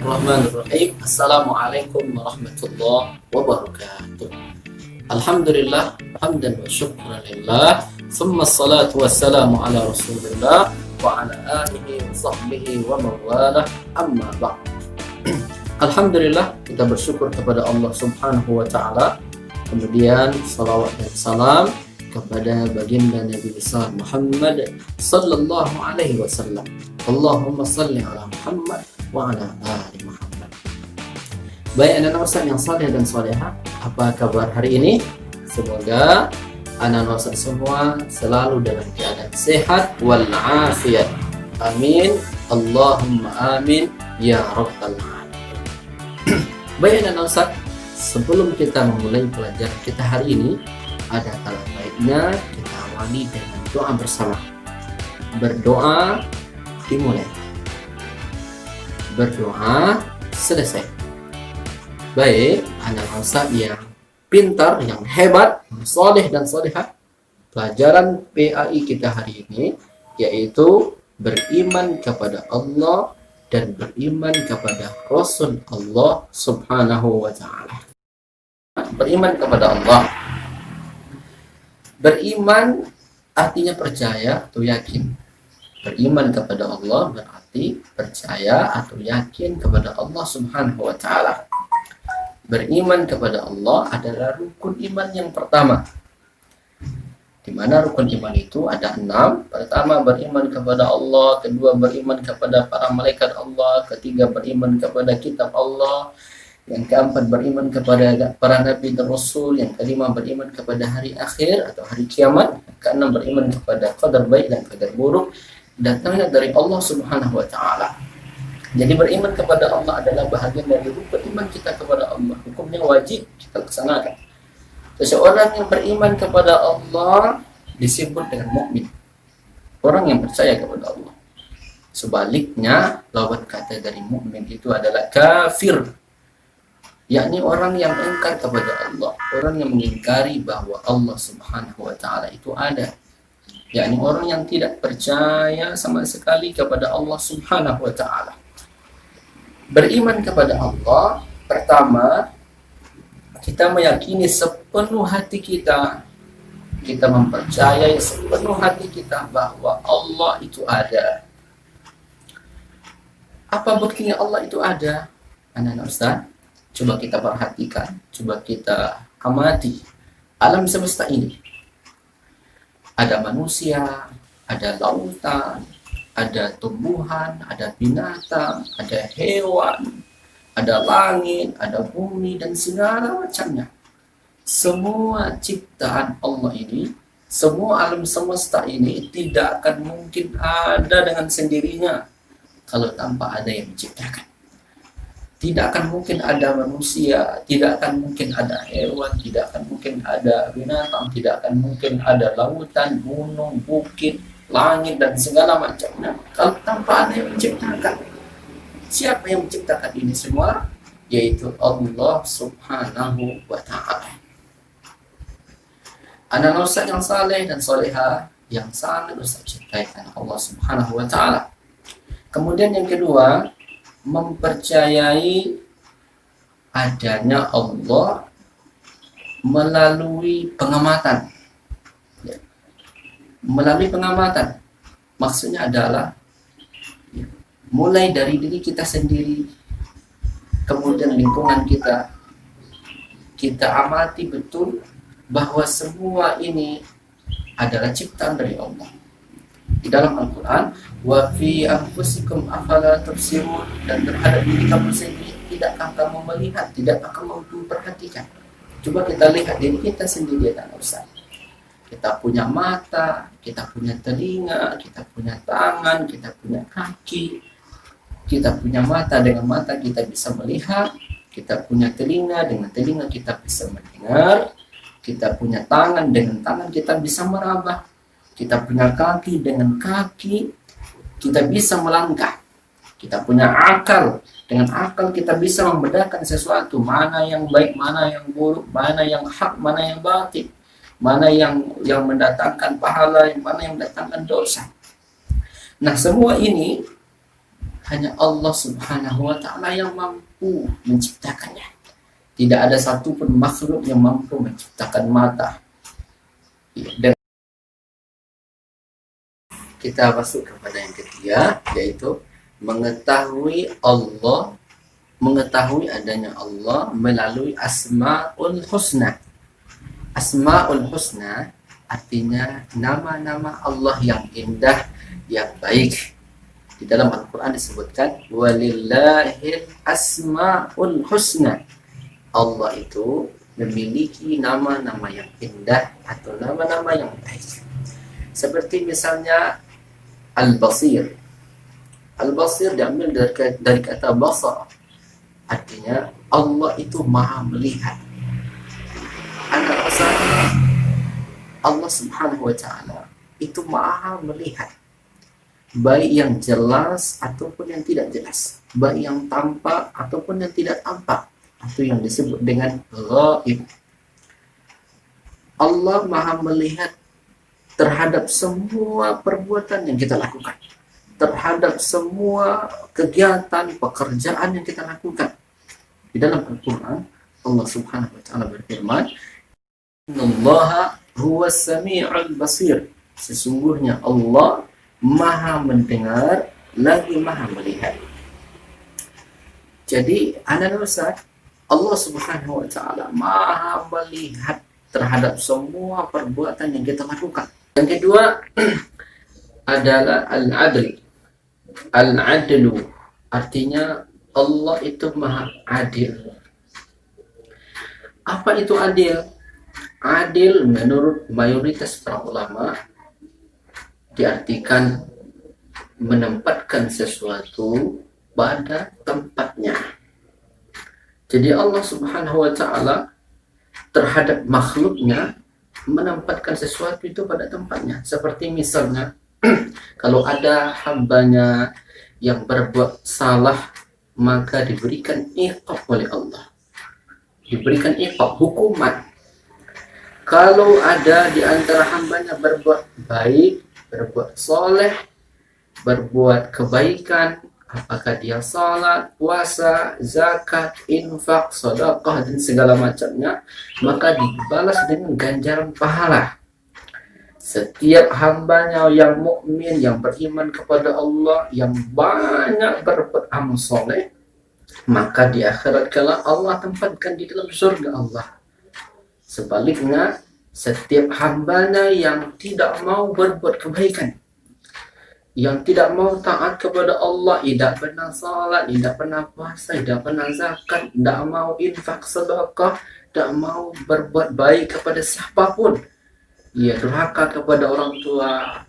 Bismillahirrahmanirrahim. Assalamualaikum warahmatullahi wabarakatuh. Alhamdulillah, hamdan wa syukran lillah. Thumma salatu wassalamu ala rasulillah wa ala alihi wa sahbihi wa mawalah, amma ba'd. Alhamdulillah, kita bersyukur kepada Allah subhanahu wa ta'ala. Kemudian salawat dan salam kepada baginda Nabi besar Muhammad sallallahu alaihi wasallam. Allahumma salli ala Muhammad wa ala ali Muhammad. Baik anak-anak Ustaz yang saleh dan salehah, apa kabar hari ini? Semoga anak-anak Ustaz semua selalu dalam keadaan sehat wal afiat. Amin. Allahumma amin ya rabbal alamin. Baik anak-anak Ustaz, sebelum kita memulai pelajaran kita hari ini, ada kalah baiknya kita awali dengan doa bersama. Berdoa dimulai, berdoa selesai. Baik, anak Ustaz yang pintar, yang hebat, yang soleh dan solehah, pelajaran PAI kita hari ini yaitu beriman kepada Allah dan beriman kepada Rasul Allah subhanahu wa ta'ala. Beriman kepada Allah, beriman artinya percaya atau yakin. Beriman kepada Allah berarti percaya atau yakin kepada Allah subhanahu wa ta'ala. Beriman kepada Allah adalah rukun iman yang pertama, di mana rukun iman itu ada 6. Pertama, beriman kepada Allah. Kedua, beriman kepada para malaikat Allah. Ketiga, beriman kepada kitab Allah. Yang keempat, beriman kepada para nabi dan rasul. Yang kelima, beriman kepada hari akhir atau hari kiamat. Yang keenam, beriman kepada qadar baik dan qadar buruk datangnya dari Allah subhanahu wa ta'ala. Jadi beriman kepada Allah adalah bahagian dari rukun iman kita kepada Allah. Hukumnya wajib kita laksanakan. Seseorang yang beriman kepada Allah disebut dengan mukmin, orang yang percaya kepada Allah. Sebaliknya, lawan kata dari mukmin itu adalah kafir, yakni orang yang ingkar kepada Allah, orang yang mengingkari bahwa Allah subhanahu wa ta'ala itu ada, yakni orang yang tidak percaya sama sekali kepada Allah subhanahu wa ta'ala. Beriman kepada Allah, pertama, kita meyakini sepenuh hati kita, kita mempercayai sepenuh hati kita bahwa Allah itu ada. Apa buktinya Allah itu ada? Anak-anak Ustaz, coba kita perhatikan, coba kita amati alam semesta ini. Ada manusia, ada lautan, ada tumbuhan, ada binatang, ada hewan, ada langit, ada bumi, dan segala macamnya. Semua ciptaan Allah ini, semua alam semesta ini tidak akan mungkin ada dengan sendirinya kalau tanpa ada yang menciptakan. Tidak akan mungkin ada manusia, tidak akan mungkin ada hewan, tidak akan mungkin ada binatang, tidak akan mungkin ada lautan, gunung, bukit, langit, dan segala macamnya kalau tanpa ada yang menciptakan. Siapa yang menciptakan ini semua? Yaitu Allah subhanahu wa ta'ala. Anak Ustaz yang saleh dan solehah, yang sangat Ustaz cintai karena Allah subhanahu wa ta'ala. Kemudian yang kedua, mempercayai adanya Allah melalui pengamatan. Melalui pengamatan, maksudnya adalah mulai dari diri kita sendiri, kemudian lingkungan kita, kita amati betul bahwa semua ini adalah ciptaan dari Allah. Di dalam Al-Quran, wa fi anfusikum afala tubsirun, dan terhadap diri kamu sendiri tidakkah kamu melihat, tidakkah kamu memperhatikan. Coba kita lihat diri kita sendiri dan Ustaz. Kita punya mata, kita punya telinga, kita punya tangan, kita punya kaki. Kita punya mata, dengan mata kita bisa melihat. Kita punya telinga, dengan telinga kita bisa mendengar. Kita punya tangan, dengan tangan kita bisa meraba. Kita punya kaki, dengan kaki kita bisa melangkah. Kita punya akal, dengan akal kita bisa membedakan sesuatu, mana yang baik, mana yang buruk, mana yang hak, mana yang batil, mana yang mendatangkan pahala, mana yang mendatangkan dosa. Nah, semua ini hanya Allah Subhanahu wa Ta'ala yang mampu menciptakannya. Tidak ada satupun makhluk yang mampu menciptakan mata. Dan kita masuk kepada yang ketiga, yaitu mengetahui Allah, mengetahui adanya Allah melalui Asmaul Husna. Asmaul Husna artinya nama-nama Allah yang indah, yang baik. Di dalam Al-Quran disebutkan walillahil asmaul husna. Allah itu memiliki nama-nama yang indah atau nama-nama yang baik. Seperti misalnya Al-Basir. Al-Basir diambil dari kata basar. Artinya Allah itu maha melihat. Anda rasa Allah Subhanahu wa Ta'ala itu maha melihat, baik yang jelas ataupun yang tidak jelas, baik yang tampak ataupun yang tidak tampak, atau yang disebut dengan ghaib. Allah maha melihat terhadap semua perbuatan yang kita lakukan, terhadap semua kegiatan pekerjaan yang kita lakukan. Di dalam Al-Quran Allah Subhanahu wa Ta'ala berfirman, Innallaha huwas sami'ul basir. Sesungguhnya Allah maha mendengar lagi maha melihat. Jadi anak Ustaz, Allah Subhanahu wa Ta'ala maha melihat terhadap semua perbuatan yang kita lakukan. Yang kedua adalah al-adl. Al-adlu artinya Allah itu maha adil. Apa itu adil? Adil menurut mayoritas para ulama diartikan menempatkan sesuatu pada tempatnya. Jadi Allah Subhanahu wa Ta'ala terhadap makhluknya menempatkan sesuatu itu pada tempatnya. Seperti misalnya kalau ada hambanya yang berbuat salah, maka diberikan iqab oleh Allah, diberikan iqab, hukuman. Kalau ada di antara hambanya berbuat baik, berbuat soleh, berbuat kebaikan, apakah dia salat, puasa, zakat, infak, sedekah dan segala macamnya, maka dibalas dengan ganjaran pahala. Setiap hambanya yang mukmin, yang beriman kepada Allah, yang banyak berbuat amal soleh, maka di akhirat kala Allah tempatkan di dalam surga Allah. Sebaliknya, setiap hambanya yang tidak mau berbuat kebaikan, yang tidak mau taat kepada Allah, tidak pernah salat, tidak pernah puasa, tidak pernah zakat, tidak mau infak sedekah, tidak mau berbuat baik kepada siapapun, ia durhaka kepada orang tua,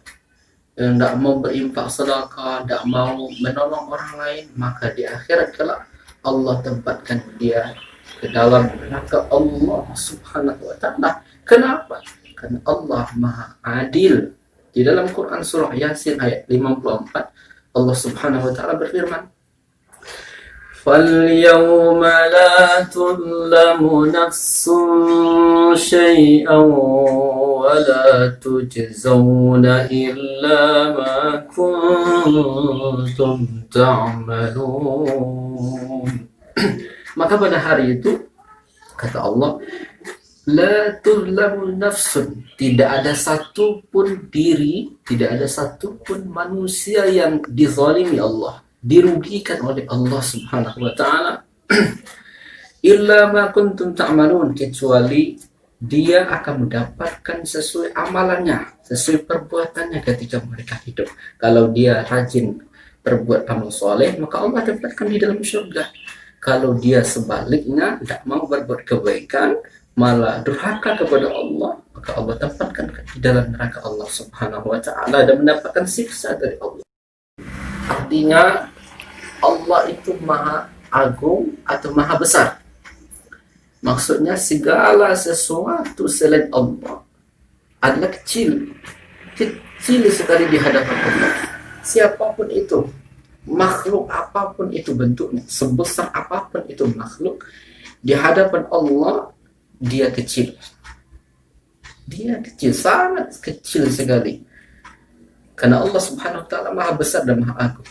tidak mau berinfak sedekah, tidak mau menolong orang lain, maka di akhirat kelak Allah tempatkan dia ke dalam neraka Allah Subhanahu wa Ta'ala. Kenapa? Karena Allah maha adil. Di dalam Quran surah Yasin ayat 54 Allah Subhanahu wa Ta'ala berfirman, فَالْيَوْمَ لَا تُظْلَمُ نَفْسٌ شَيْئًا وَلَا تُجْزَوْنَ إِلَّا مَا كُنْتُمْ تَعْمَلُونَ. Maka pada hari itu, kata Allah, la tuzlamu nafsun, tidak ada satupun diri, tidak ada satupun manusia yang dizalimi Allah, dirugikan oleh Allah Subhanahu wa Ta'ala, illa ma kuntum ta'malun, kecuali dia akan mendapatkan sesuai amalannya, sesuai perbuatannya ketika mereka hidup. Kalau dia rajin berbuat amal soleh, maka Allah tempatkan di dalam surga. Kalau dia sebaliknya tidak mau berbuat kebaikan, malah durhaka kepada Allah, maka Allah tempatkan di dalam neraka Allah Subhanahu wa Ta'ala dan mendapatkan siksa dari Allah. Artinya Allah itu maha agung atau maha besar. Maksudnya segala sesuatu selain Allah adalah kecil sekali di hadapan Allah. Siapapun itu, makhluk apapun itu bentuknya, sebesar apapun itu makhluk, di hadapan Allah dia kecil. Dia kecil, sangat kecil sekali. Karena Allah Subhanahu wa Ta'ala maha besar dan maha agung.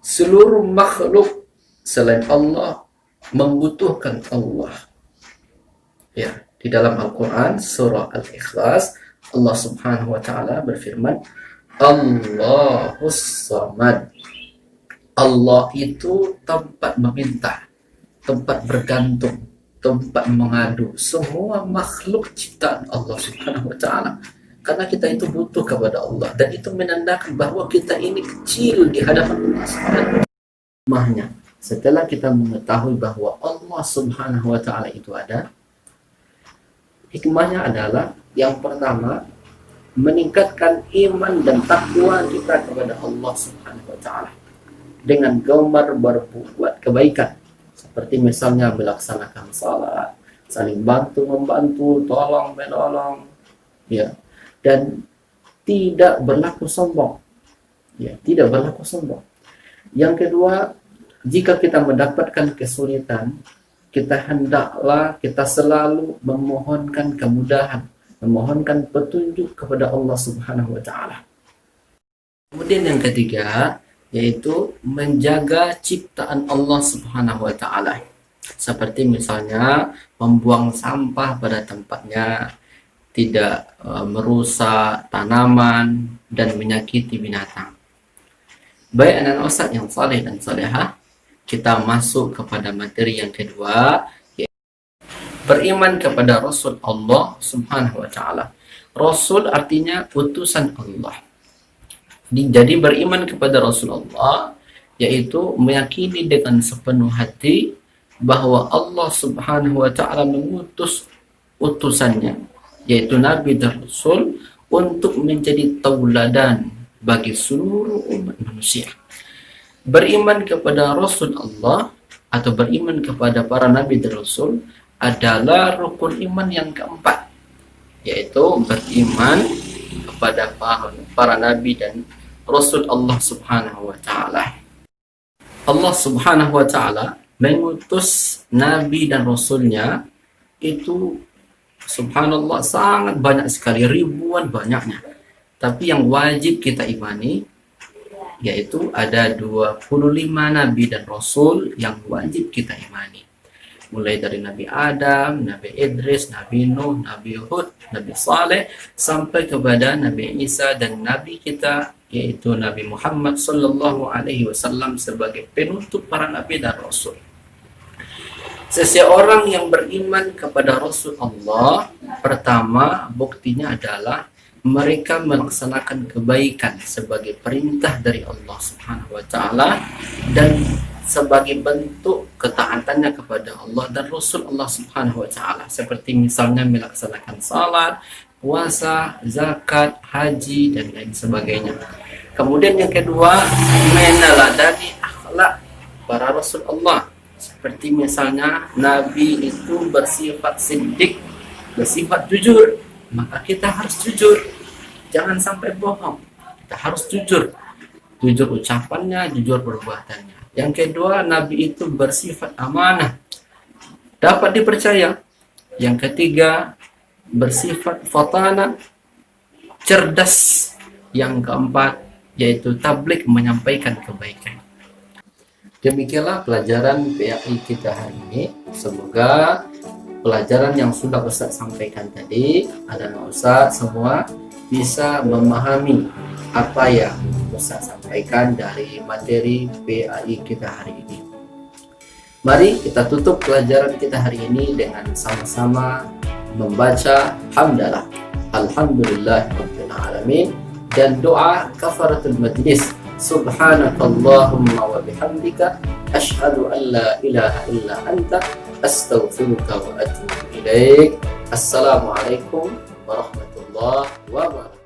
Seluruh makhluk selain Allah membutuhkan Allah. Ya, di dalam Al-Quran surah Al-Ikhlas Allah Subhanahu wa taala berfirman, Allahus Samad. Allah itu tempat meminta, tempat bergantung, tempat mengadu. Semua makhluk ciptaan Allah Subhanahu wa taala. Karena kita itu butuh kepada Allah, dan itu menandakan bahwa kita ini kecil di hadapan Allah Subhanahu wa taala. Setelah kita mengetahui bahwa Allah Subhanahu wa taala itu ada, hikmahnya adalah yang pertama, meningkatkan iman dan takwa kita kepada Allah Subhanahu wa taala dengan gemar berbuat kebaikan, seperti misalnya melaksanakan salat, saling bantu membantu, tolong menolong, ya, dan tidak berlaku sombong, ya, tidak berlaku sombong. Yang kedua, jika kita mendapatkan kesulitan, kita selalu memohonkan kemudahan, memohonkan petunjuk kepada Allah Subhanahu wa taala. Kemudian yang ketiga, yaitu menjaga ciptaan Allah Subhanahu wa taala. Seperti misalnya membuang sampah pada tempatnya, tidak merusak tanaman dan menyakiti binatang. Baik anak ustaz yang saleh dan salehah, kita masuk kepada materi yang kedua, yaitu beriman kepada Rasul Allah Subhanahu wa taala. Rasul artinya utusan Allah. Jadi beriman kepada Rasulullah yaitu meyakini dengan sepenuh hati bahwa Allah Subhanahu wa taala mengutus utusannya, yaitu Nabi dan Rasul, untuk menjadi tauladan bagi seluruh umat manusia. Beriman kepada Rasul Allah atau beriman kepada para Nabi dan Rasul adalah rukun iman yang keempat, yaitu beriman kepada para Nabi dan Rasul Allah Subhanahu wa ta'ala. Allah Subhanahu wa ta'ala mengutus Nabi dan Rasulnya itu subhanallah sangat banyak sekali, ribuan banyaknya. Tapi yang wajib kita imani yaitu ada 25 Nabi dan Rasul yang wajib kita imani. Mulai dari Nabi Adam, Nabi Idris, Nabi Nuh, Nabi Hud, Nabi Saleh, sampai kepada Nabi Isa dan Nabi kita yaitu Nabi Muhammad sallallahu alaihi wasallam sebagai penutup para Nabi dan Rasul. Seseorang yang beriman kepada Rasul Allah, pertama buktinya adalah mereka melaksanakan kebaikan sebagai perintah dari Allah Subhanahu wa taala dan sebagai bentuk ketaatannya kepada Allah dan Rasul Allah Subhanahu wa taala, seperti misalnya melaksanakan salat, puasa, zakat, haji dan lain sebagainya. Kemudian yang kedua, meneladani akhlak para Rasul Allah, seperti misalnya Nabi itu bersifat siddiq, bersifat jujur, maka kita harus jujur, jangan sampai bohong. Kita harus jujur ucapannya, jujur perbuatannya. Yang kedua, Nabi itu bersifat amanah, dapat dipercaya. Yang ketiga, bersifat fatana, cerdas. Yang keempat, yaitu tabligh, menyampaikan kebaikan. Demikianlah pelajaran PAI kita hari ini. Semoga pelajaran yang sudah Ustaz sampaikan tadi, anak-anak Ustaz semua bisa memahami apa yang Ustaz sampaikan dari materi PAI kita hari ini. Mari kita tutup pelajaran kita hari ini dengan sama-sama membaca hamdalah, alhamdulillahirabbil alamin, dan doa kafaratul majlis, subhanakallahumma wa bihamdika asyhadu an la ilaha illa anta astaghfiruka wa atubu ilaik. Assalamualaikum warahmatullahi wabarakatuh.